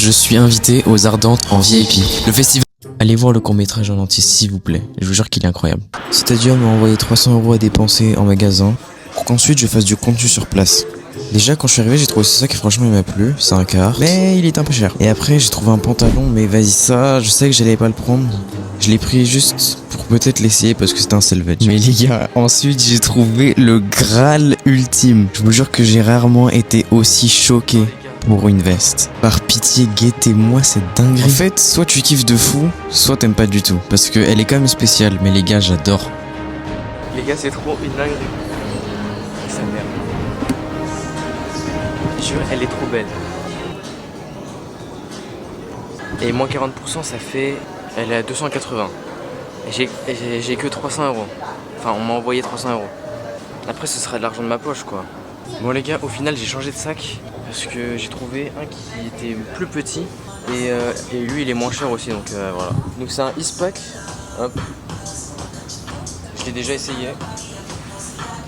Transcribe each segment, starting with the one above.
je suis invité aux Ardentes en VIP. Le festival. Allez voir le court-métrage en entier s'il vous plaît, je vous jure qu'il est incroyable. Stadium m'a envoyé 300 € à dépenser en magasin pour qu'ensuite je fasse du contenu sur place. Déjà quand je suis arrivé j'ai trouvé ce sac et franchement il m'a plu, c'est un quart, mais il est un peu cher. Et après j'ai trouvé un pantalon mais vas-y ça, je sais que j'allais pas le prendre. Je l'ai pris juste pour peut-être l'essayer parce que c'était un selvage. Mais les gars, ensuite j'ai trouvé le Graal ultime. Je vous jure que j'ai rarement été aussi choqué pour une veste. Par pitié, guettez-moi cette dinguerie. En fait, soit tu kiffes de fou, soit t'aimes pas du tout. Parce qu'elle est quand même spéciale, mais les gars, j'adore. Les gars, c'est trop une dinguerie. Sa mère. Je jure, elle est trop belle. Et moins 40%, ça fait... Elle est à 280. Et j'ai que 300 €. Enfin, on m'a envoyé 300 €. Après, ce sera de l'argent de ma poche, quoi. Bon, les gars, au final, j'ai changé de sac. Parce que j'ai trouvé un qui était plus petit. Et lui, il est moins cher aussi, donc voilà. Donc c'est un Eastpak. Hop. Je l'ai déjà essayé.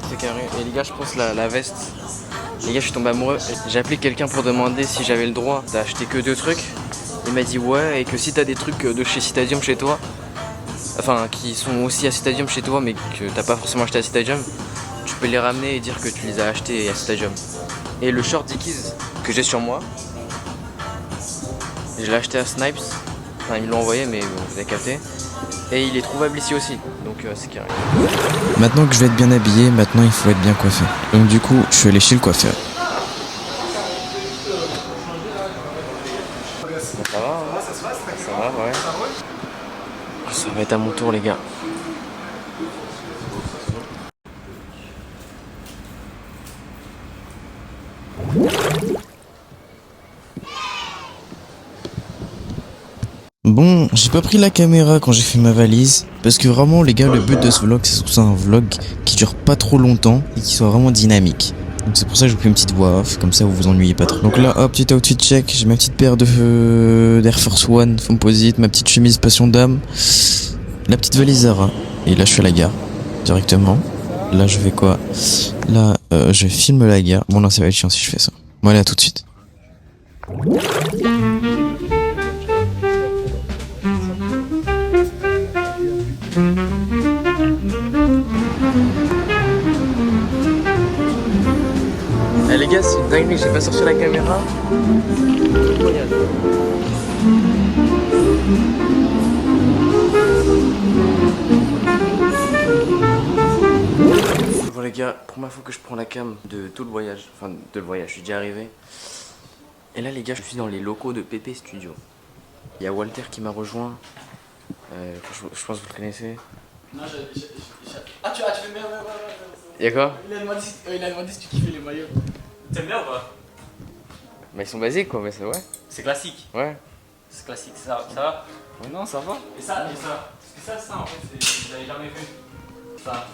C'est carré. Et les gars, je pense la veste. Les gars, je suis tombé amoureux. J'ai appelé quelqu'un pour demander si j'avais le droit d'acheter que 2 trucs. Il m'a dit ouais, et que si t'as des trucs de chez Citadium chez toi, enfin qui sont aussi à Citadium chez toi, mais que t'as pas forcément acheté à Citadium, tu peux les ramener et dire que tu les as achetés à Citadium. Et le short Dickies que j'ai sur moi, je l'ai acheté à Snipes. Enfin, ils me l'ont envoyé, mais bon, vous avez capté. Et il est trouvable ici aussi, donc c'est carré. Maintenant que je vais être bien habillé, maintenant il faut être bien coiffé. Donc du coup, je suis allé chez le coiffeur. Ça va, hein. Ça va, ouais. Ça va être à mon tour, les gars. Bon, j'ai pas pris la caméra quand j'ai fait ma valise, parce que vraiment les gars, le but de ce vlog, c'est surtout un vlog qui dure pas trop longtemps et qui soit vraiment dynamique. Donc c'est pour ça que je vous fais une petite voix off, comme ça vous vous ennuyez pas trop. Donc là, hop, petit outfit check, j'ai ma petite paire de d'Air Force One, Composite, ma petite chemise Passion d'âme, la petite valise Zara, et là je suis à la gare, directement. Là je vais quoi? Là, je filme la gare. Bon là ça va être chiant si je fais ça. Bon allez, à tout de suite. Eh les gars, c'est une dinguerie, j'ai pas sorti la caméra. Bon les gars, première fois que je prends la cam de tout le voyage, enfin de le voyage, je suis déjà arrivé. Et là les gars, je suis dans les locaux de PP Studio. Il y a Walter qui m'a rejoint. Je pense que vous le connaissez. Non, Ah, tu fais bien, ouais. Y'a quoi? Il a demandé si tu kiffais les maillots. T'aimes bien ou pas? Bah ils sont basiques quoi, mais c'est ouais. C'est classique. Ouais. C'est classique, ça va? Ouais, non, ça va. Et ça? Parce que ça en fait, je l'avais jamais vu.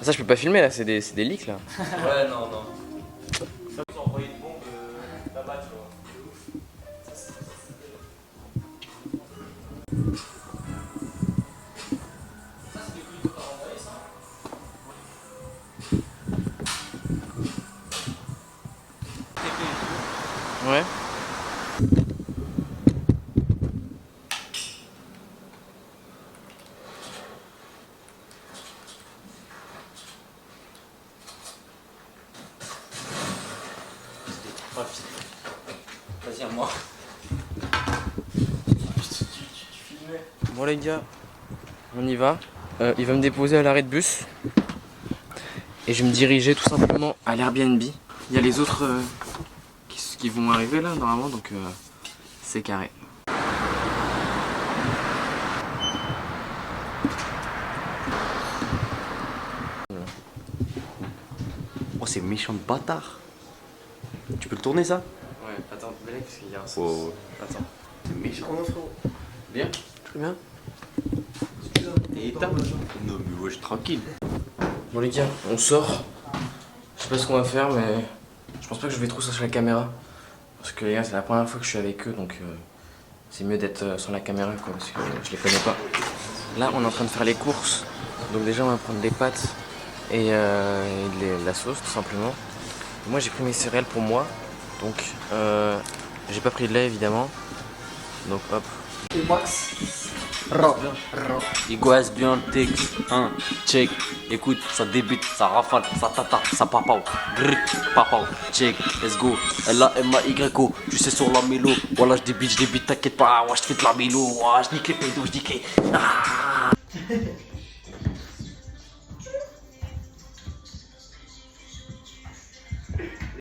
Ça je peux pas filmer là, c'est des leaks là. Ouais, non. Ça, ils ont envoyé une bombe là-bas, tu vois. Ça, c'est des clips que t'as envoyé, ça? Ouais. Vas-y, à moi. Bon les gars, on y va. Il va me déposer à l'arrêt de bus. Et je vais me diriger tout simplement à l'Airbnb. Il y a les autres qui vont arriver là normalement, donc c'est carré. Oh, c'est méchant de bâtard. Tu peux le tourner ça? Ouais, attends, Belek, parce qu'il y a un sens. Oh. Attends. C'est méchant, mon frérot. Bien? Très bien. Et éteint? Non, mais wesh, tranquille. Bon les gars, on sort. Je sais pas ce qu'on va faire, mais je pense pas que je vais trop sur la caméra. Parce que les gars, c'est la première fois que je suis avec eux, donc c'est mieux d'être sur la caméra quoi, parce que je les connais pas. Là, on est en train de faire les courses. Donc déjà, on va prendre des pâtes et la sauce tout simplement. Moi, j'ai pris mes céréales pour moi, donc j'ai pas pris de lait évidemment. Donc hop. Iguaz bien texte, hein, check, écoute, ça débite, ça rafale, ça tata, ça papao, grrr, papao, check, let's go, L-A-M-A-Y-O, tu sais sur la mélo, voilà je débite, t'inquiète pas, ouais je fais de la mélo, ouais je nique les pédos, je nique.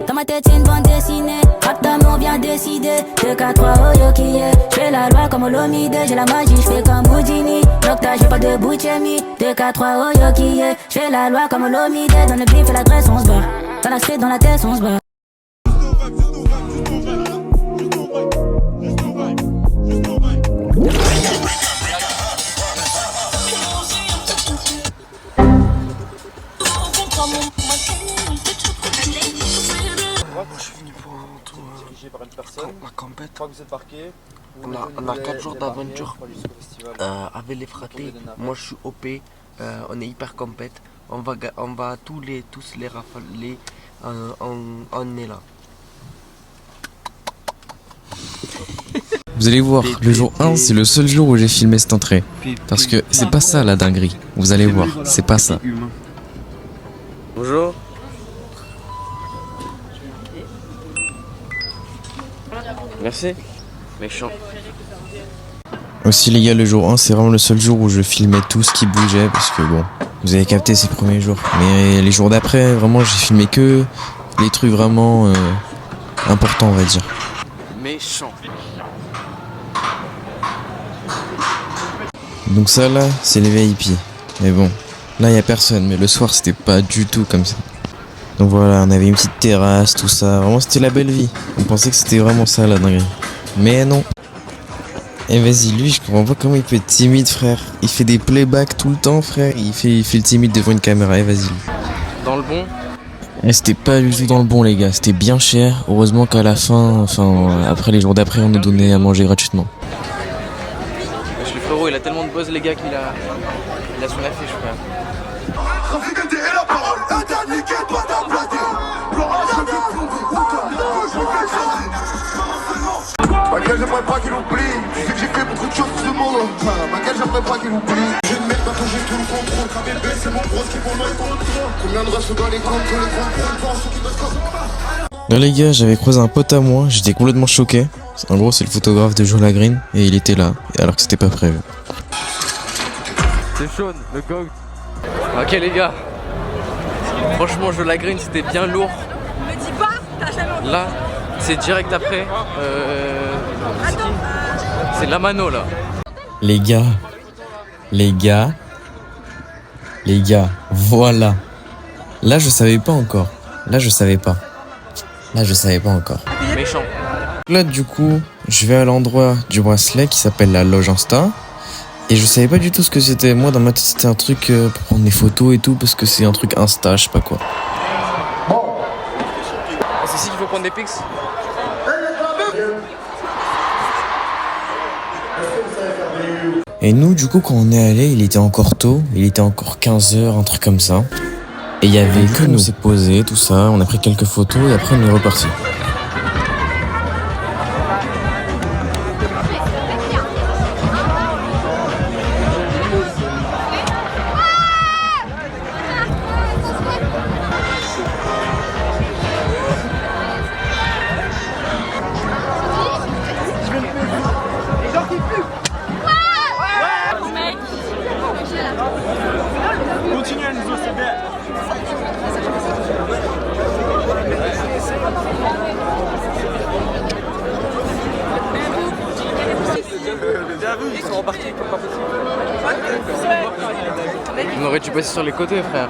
Dans ma tête c'est une bande dessinée, rapidement on vient décider 2, 4, 3, oh yo qui est. J'fais la loi comme Olomide, j'ai la magie, j'fais comme Houdini. Nocta, j'ai pas de bouchemi 2, 4, 3, oh yo qui est. J'fais la loi comme Olomide, dans le bif et l'adresse on se bat. Dans la street, dans la tête on se bat. Par une personne. La compète. Une fois que vous êtes marqué, On a 4 jours d'aventure avec les fratés. Moi je suis OP, on est hyper compète. On va tous les rafaler. On est là. Vous allez voir, le jour 1, c'est le seul jour où j'ai filmé cette entrée. Parce que c'est pas ça la dinguerie. Vous allez voir, c'est pas ça. Bonjour. Merci. Méchant. Aussi les gars, le jour 1, c'est vraiment le seul jour où je filmais tout ce qui bougeait. Parce que bon, vous avez capté ces premiers jours. Mais les jours d'après, vraiment, j'ai filmé que les trucs vraiment importants, on va dire. Méchant. Donc ça là, c'est les VIP. Mais bon, là y a personne, mais le soir c'était pas du tout comme ça. Donc voilà, on avait une petite terrasse, tout ça. Vraiment c'était la belle vie. On pensait que c'était vraiment ça la dinguerie. Mais non. Et vas-y, lui, je comprends pas comment il peut être timide, frère. Il fait des playbacks tout le temps, frère. Il fait le timide devant une caméra. Et vas-y. Dans le bon. Et c'était pas du tout dans le bon, les gars. C'était bien cher. Heureusement qu'à la fin, après les jours d'après, on nous donnait à manger gratuitement. Le frérot, il a tellement de buzz, les gars, qu'il a son affiche, frère. Maquel, j'aimerais pas qu'il oublie. Tu sais que j'ai fait beaucoup de choses pour ce monde. Maquel, j'aimerais pas qu'il oublie. Je ne mets pas quand j'ai tout le contrôle. KBB, c'est mon gros qui pour moi est contre. Combien de restes dans les comptes, les comptes, Là les gars, j'avais croisé un pote à moi, j'étais complètement choqué. En gros, c'est le photographe de Joe Lagreen et il était là, alors que c'était pas prévu. C'est Sean, le GOAT. Ok les gars. Franchement, Joe Lagreen, c'était bien lourd. Me dis pas, t'as jamais. Là, c'est direct après. C'est la mano là. Les gars, voilà. Là, je savais pas encore. Là, je savais pas encore. Méchant. Là, du coup, je vais à l'endroit du bracelet qui s'appelle la Loge Insta. Et je savais pas du tout ce que c'était. Moi, dans ma tête, c'était un truc pour prendre des photos et tout, parce que c'est un truc Insta, je sais pas quoi. C'est ici qu'il faut prendre des pics. Et nous, du coup, quand on est allé, il était encore tôt. Il était encore 15h, un truc comme ça. Et il y avait que nous. On s'est posé, tout ça. On a pris quelques photos et après, on est reparti. Continue à nous observer. Ils sont embarqués comme pas possible. On aurait dû passer sur les côtés, frère.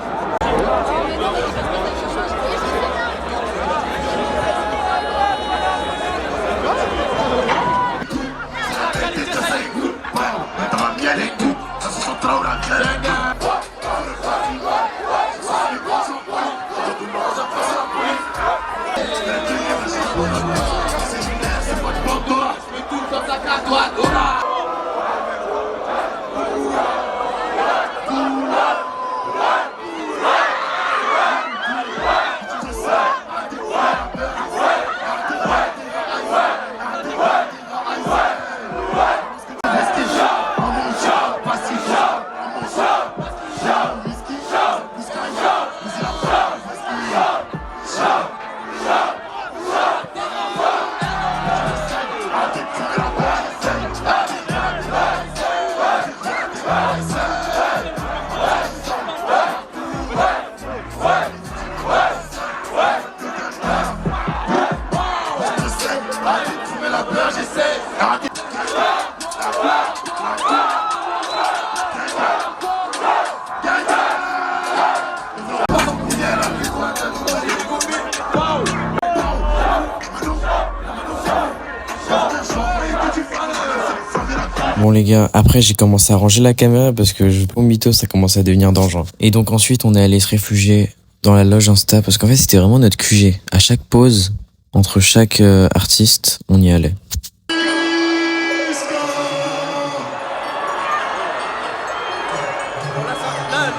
Bon les gars, après j'ai commencé à ranger la caméra parce que je au mytho ça commençait à devenir dangereux. Et donc ensuite on est allé se réfugier dans la loge Insta parce qu'en fait c'était vraiment notre QG. À chaque pause, entre chaque artiste, on y allait.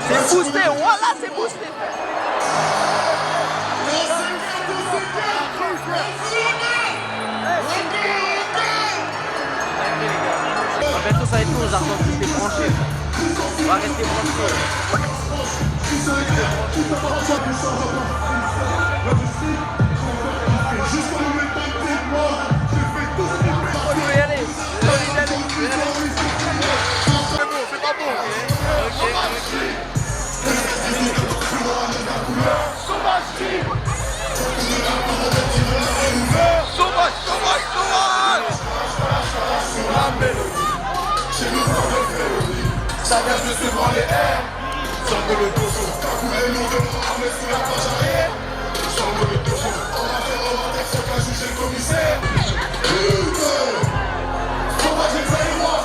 C'est boosté, voilà, c'est boosté. Bientôt ça va être long, les ardents, restez branchés. On va rester branchés. Ça gage de se voir les airs. J'envoie le dojo. Couler lourdement, armé sous la page arrière. J'envoie le dojo. On va faire remonter ce qu'a jugé le commissaire. Sauvage et Zaïrois.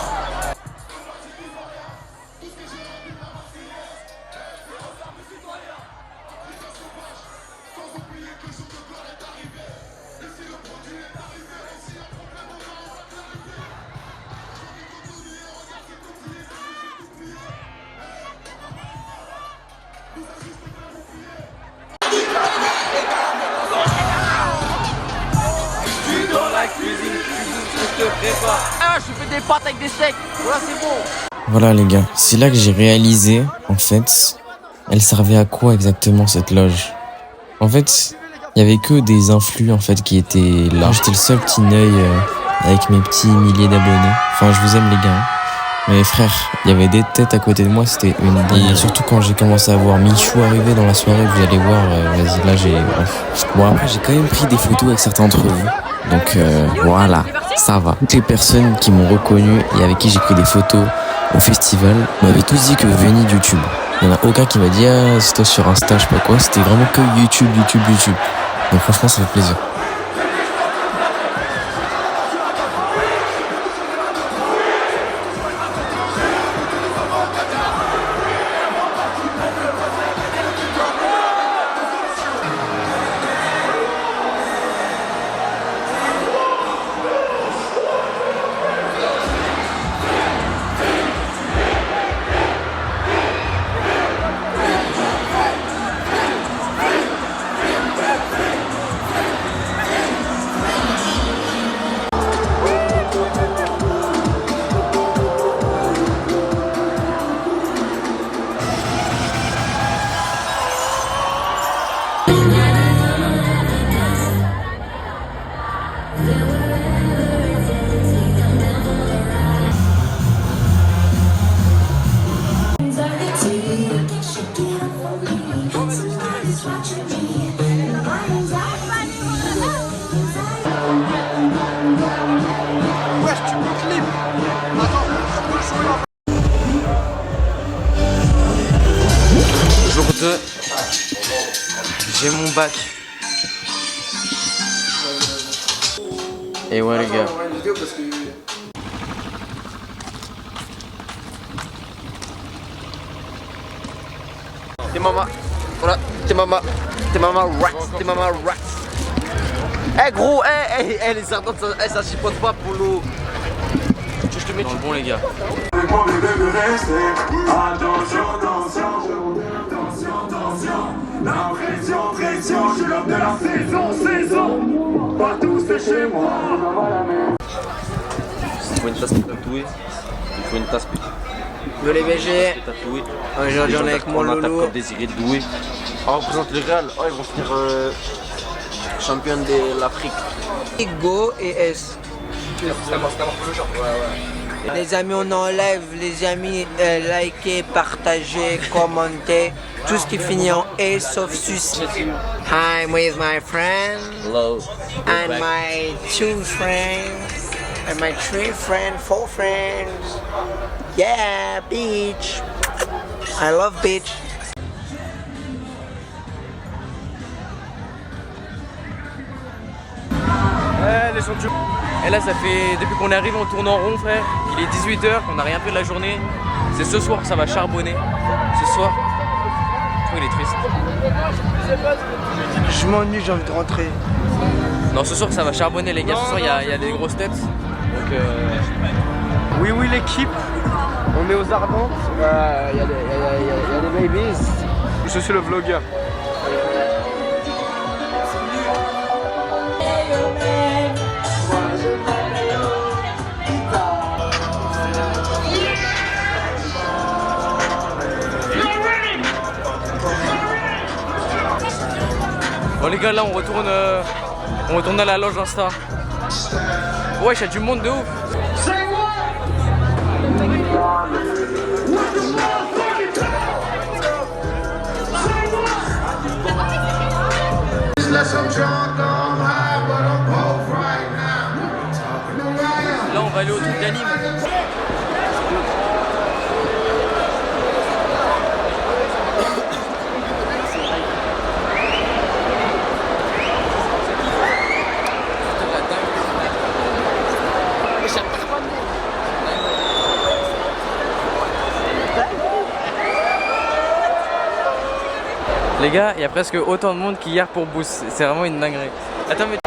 Ah, je fais des pâtes avec des steaks. Voilà, c'est bon. Voilà les gars, c'est là que j'ai réalisé, en fait, elle servait à quoi exactement cette loge. En fait, il y avait que des influx en fait qui étaient là. J'étais le seul petit œil avec mes petits milliers d'abonnés. Enfin, je vous aime les gars. Hein. Mais frère, il y avait des têtes à côté de moi, c'était une dingue. Et surtout quand j'ai commencé à voir Michou arriver dans la soirée, vous allez voir, vas-y, là j'ai... Bref. Bon après j'ai quand même pris des photos avec certains d'entre vous. Donc voilà, ça va. Toutes les personnes qui m'ont reconnu et avec qui j'ai pris des photos au festival m'avaient tous dit que vous veniez de YouTube. Il n'y en a aucun qui m'a dit ah c'est toi sur Insta, je sais pas quoi. C'était vraiment que YouTube. Donc franchement ça fait plaisir. Jour 2, j'ai mon bac. Et ouais les gars. T'es maman, voilà, t'es maman rats. Eh gros, les ardents, ça chipote pas pour l'eau. Je te mets Dans le bon les gars. Pression, je suis l'homme de la saison. Partout c'est chez moi. Il faut une tasse pour tatouer. Il faut une tasse pour Yo les BG, tatouer. aujourd'hui on est avec mon loulou. comme Désiré Doué. On représente le Real. Oh, ils vont finir champion de l'Afrique. Go et S. Les amis, on enlève, les amis, likez, partagez, commentez, tout ce qui finit en E sauf suicide. I'm with my friend Hello. and my two friends. And my 4 friends. Yeah, beach. I love beach. Les champions. Et là ça fait depuis qu'on est arrivé on tourne en rond frère. Il est 18h, on n'a rien fait de la journée. C'est ce soir que ça va charbonner. Ce soir. Je trouve il est triste. Je m'ennuie, j'ai envie de rentrer. Non ce soir ça va charbonner les gars, ce soir il y a des grosses têtes. Donc Oui l'équipe, on est aux Ardentes, il y a des babies. Je suis le vlogueur. Bon les gars là on retourne à la loge Insta. Ouais il y a du monde de ouf. Là on va aller au truc d'anime. Les gars, il y a presque autant de monde qu'hier pour Boost. C'est vraiment une dinguerie. Attends, mais...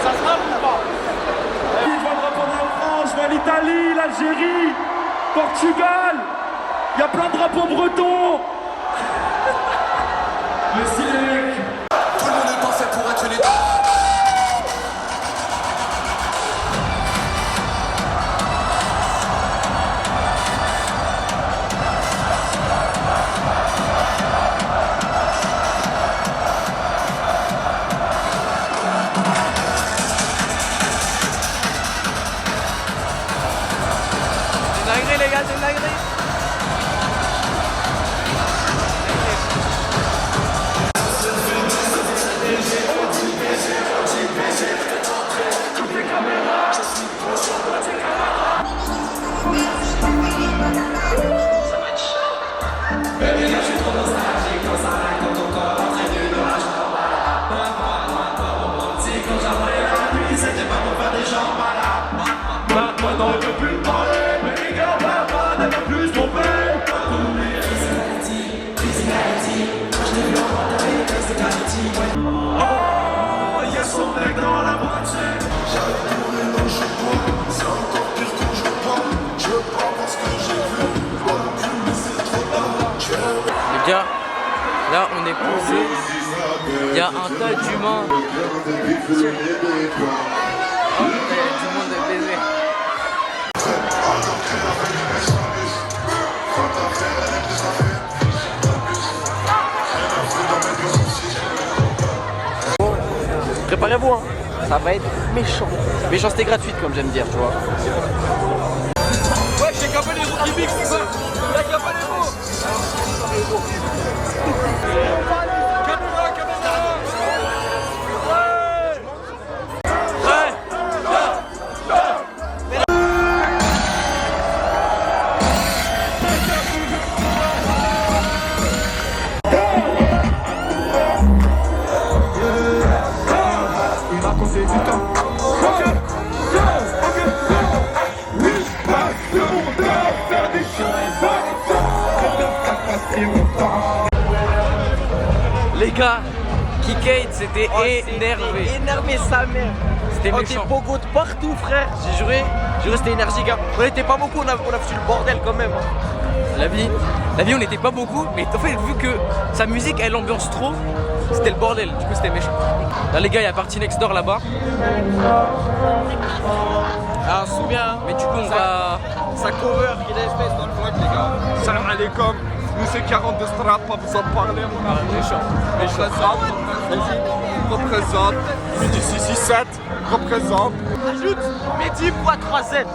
Ça se lave ou pas? Je vois le drapeau de la France, je vois l'Italie, l'Algérie, Portugal. Il y a plein de drapeaux bretons. Le Silek. Tout le monde est pas fait pour être une dinguerie les gars, c'est une dinguerie. Les gars, là on est posé, il y a un tas d'humains. Oh, il y a du monde de baiser. Préparez-vous, hein. Ça va être méchant. Méchanceté gratuite comme j'aime dire, tu vois. Ouais, j'ai capé les roues qui mixent, c'est ça. J'ai capé les roues. Les gars, Kikate c'était énervé. Énervé sa mère. C'était On méchant. était pogo de partout, frère. J'ai juré c'était énergique. Hein. On était pas beaucoup, on a foutu le bordel quand même. Hein. La vie on n'était pas beaucoup, mais en fait vu que sa musique elle ambiance trop, c'était le bordel, du coup c'était méchant. Là les gars, il y a Party Next Door là-bas. Ah, on se souvient. Mais du coup on va... Ça cover, il est espèce dans le vlog, les gars. Salam alaikum. Nous c'est 42 straps, pas besoin de parler. méchant. Représente. Midi 667. Représente. Ajoute Mehdi x 3Z.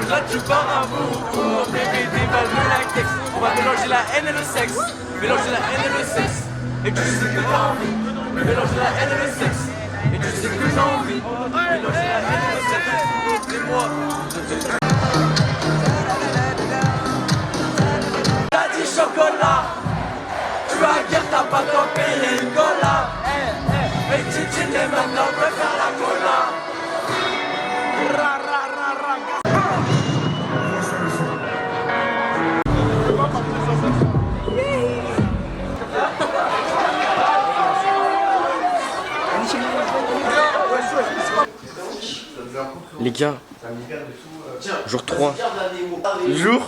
Là tu pars à bout, bébé déballe le latex. On va mélanger la haine et le sexe. Mélanger la haine et le sexe. Et tu sais que t'as envie. Mélanger la haine et le sexe. Et tu sais que t'as envie. Mélanger la haine et le sexe. Et moi, t'as dit chocolat. Tu vas guère, t'as pas t'en payer une cola. Et Titi et maintenant peut faire la cola. Les gars, jour 3. Jour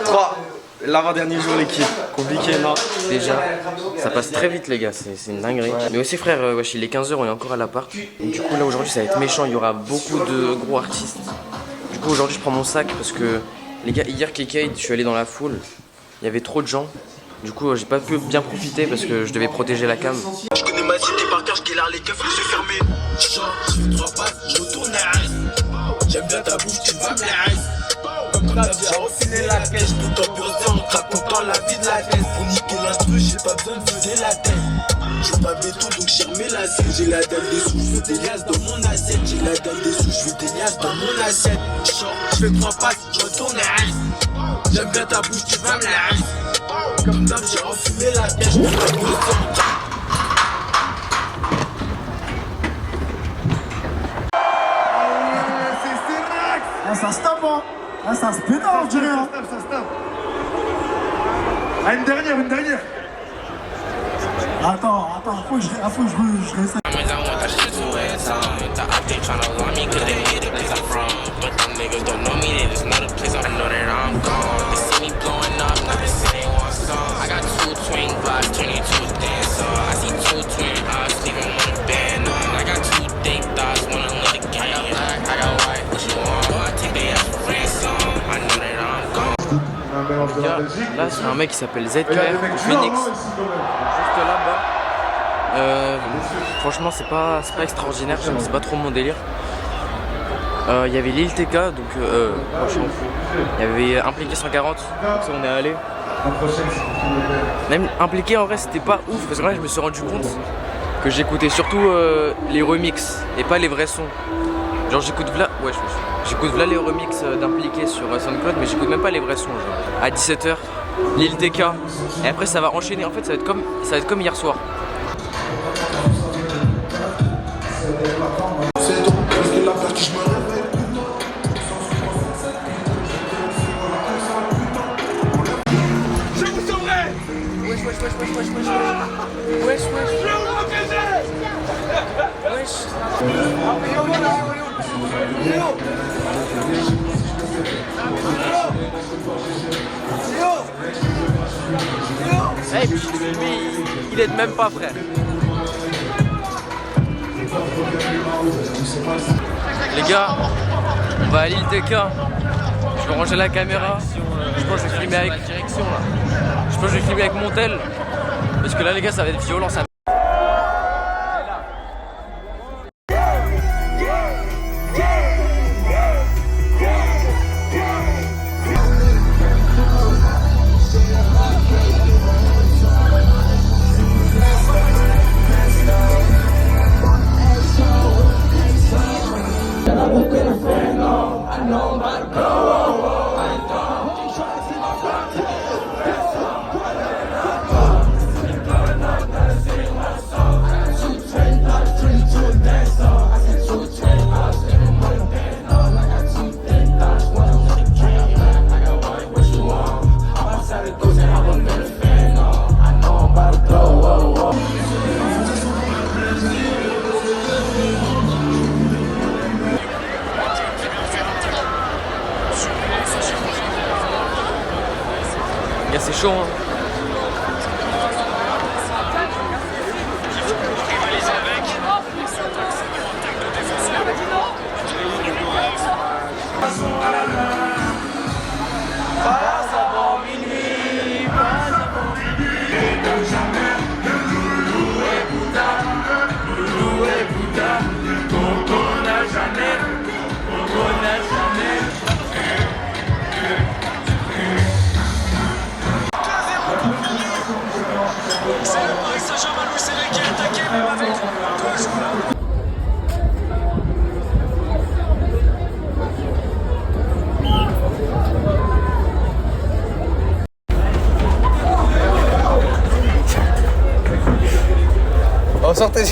3. L'avant-dernier jour, l'équipe. Compliqué, non? Déjà, ça passe très vite les gars, c'est une dinguerie. Mais aussi frère, wesh, il est 15h, on est encore à l'appart. Du coup là aujourd'hui ça va être méchant, il y aura beaucoup de gros artistes. Du coup aujourd'hui je prends mon sac parce que les gars, hier Kekade, je suis allé dans la foule, il y avait trop de gens. Du coup j'ai pas pu bien profiter parce que je devais protéger la cam. Je connais ma cité par cœur, je galère les keufs, les yeux fermés. Je fais 3 passes, je retourne à Reims. J'aime bien ta bouche, tu vas me la Reims. Comme t'as déjà enfiné la caisse, tout ambiancé en craquant par la vie de la tête. Pour niquer l'instru, j'ai pas besoin de viser la tête. Je veux pas béton, donc j'ai remis la selle. J'ai la dalle des sous, je veux des liasses dans mon assiette. J'ai la dalle des sous, je veux des liasses dans mon assiette. Je fais 3 passes, je retourne à Reims. J'aime bien ta bouche, tu vas me la Reims. Comme d'hab, j'ai enfumé la caisse, je veux pas béton. Ça se tape, hein. Ah, ça se pédale, on dirait. Hein. Ça se tape. Ah, une dernière. Attends, faut que je réessaye. Là c'est un mec qui s'appelle ZKR Phoenix, juste là-bas. Franchement c'est pas extraordinaire, c'est pas trop mon délire. Il y avait Lil TK, donc franchement il y avait Impliqué 140, donc ça on est allé. Même Impliqué en vrai c'était pas ouf, parce que là je me suis rendu compte que j'écoutais surtout les remixes et pas les vrais sons. Genre j'écoute là les remixes d'Impliqué sur SoundCloud, mais j'écoute même pas les vrais sons. Genre. À 17h, Lil TK, et après ça va enchaîner. En fait ça va être comme hier soir. Hey, puis lui, il aide même pas, frère. Les gars, on va à Lil TK. Je vais ranger la caméra. Je pense que je vais filmer avec direction là. Je pense que je vais filmer avec mon tel. Parce que là les gars ça va être violent ça. gars, c'est chaud, hein. Oh, sortez.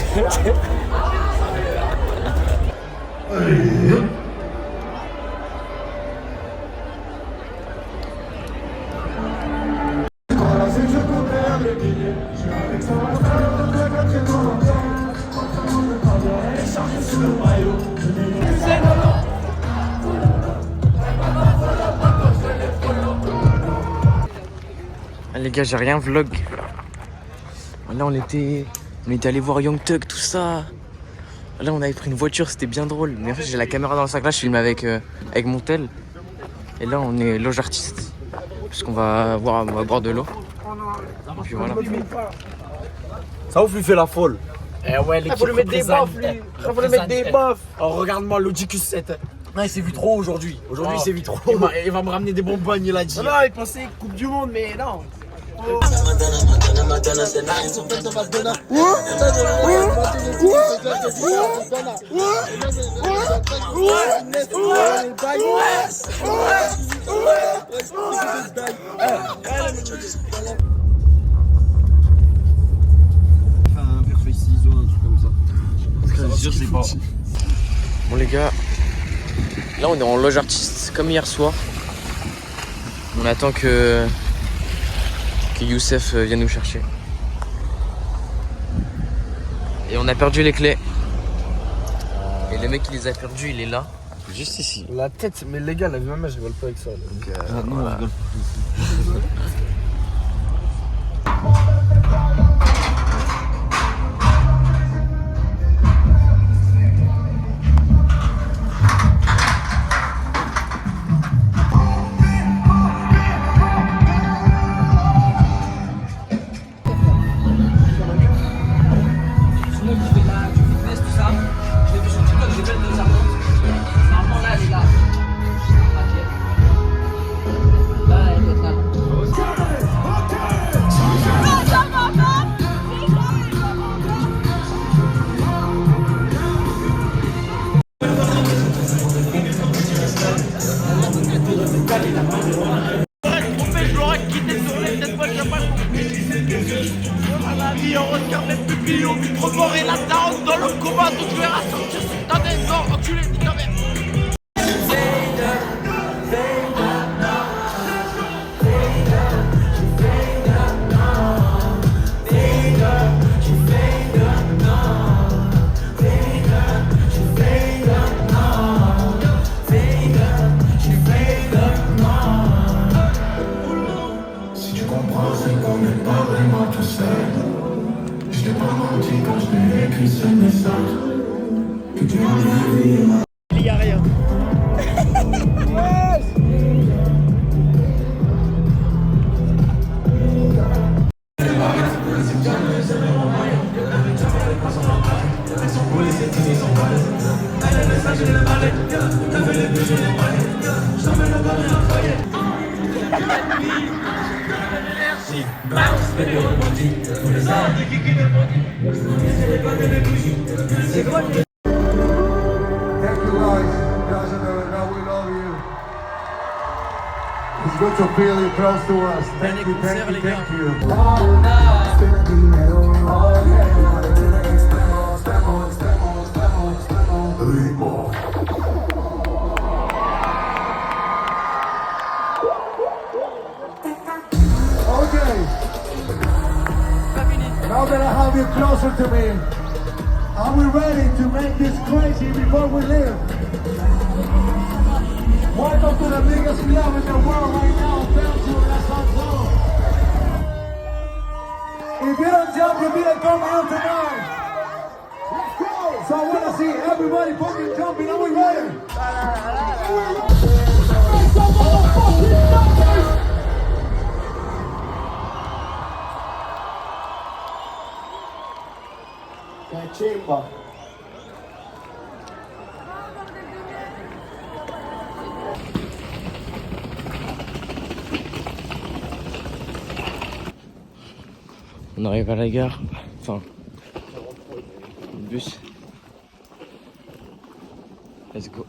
Ah, les gars, j'ai rien vlog. Là, on était allé voir Young Thug, tout ça. Là, on avait pris une voiture, c'était bien drôle. Mais en fait, j'ai la caméra dans le sac. Là, je filme avec mon tel. Et là, on est loge artiste. Parce qu'on va boire de l'eau. Et puis voilà. Ça ouf, lui fait la folle. Eh ouais, l'équipe faut lui mettre des baffes, lui. Faut lui mettre des baffes. Oh, regarde-moi, l'Audi 7. Non, il s'est vu trop aujourd'hui. Aujourd'hui, il s'est vu trop. Il va me ramener des bonbonnes, il a dit. Non, il pensait Coupe du Monde, mais non. Bon les gars, là on est en loge artiste comme hier soir. On attend que Youssef vienne nous chercher. Et on a perdu les clés. Et le mec qui les a perdus, il est là, juste ici. La tête, mais les gars, la vie maman, je rigole pas avec ça. Donc, non, voilà. On regarde les pupilles au micro et la down dans le combat, donc tu verras sortir cette année. Non, enculé, nique ta mère. Si tu comprends, c'est qu'on n'est pas vraiment tout seul. Je t'ai pas menti quand je t'ai écrit ce message. Que tu m'as dit. Il y a rien. It's good to feel you close to us. Thank you, thank you, thank you. Okay. Now that I have you closer to me, are we ready to make this crazy before we leave? Welcome to the biggest club in the world right now, Belgium, that's our club. to be a coming tonight. Let's go. So I want to see everybody fucking jumping. Are we ready? Kachimba. On arrive à la gare. Enfin, le bus. Let's go.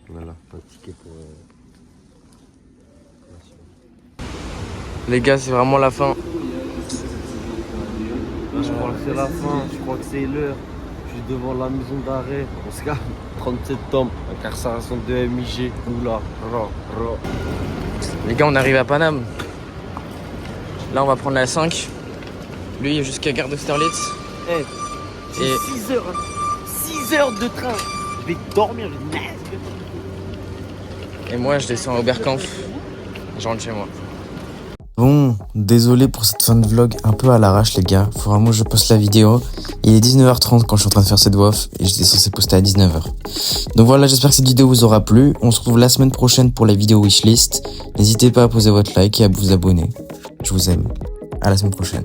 Voilà, un ticket pour... Les gars, c'est vraiment la fin. Je crois que c'est la fin, je crois que c'est l'heure. Je suis devant la maison d'arrêt. On se calme. 37 septembre, incarcération de MIG. Oula, Les gars, on arrive à Paname. Là, on va prendre la 5. Lui, jusqu'à gare d'Austerlitz. Hey, j'ai 6 heures. 6 heures de train. Je vais dormir, je vais... Et moi, je descends à Oberkampf. Je rentre chez moi. Bon, désolé pour cette fin de vlog un peu à l'arrache les gars, faut vraiment que je poste la vidéo. Il est 19h30 quand je suis en train de faire cette voix off et j'étais censé poster à 19h. Donc voilà, j'espère que cette vidéo vous aura plu. On se retrouve la semaine prochaine pour la vidéo wishlist. N'hésitez pas à poser votre like et à vous abonner. Je vous aime. À la semaine prochaine.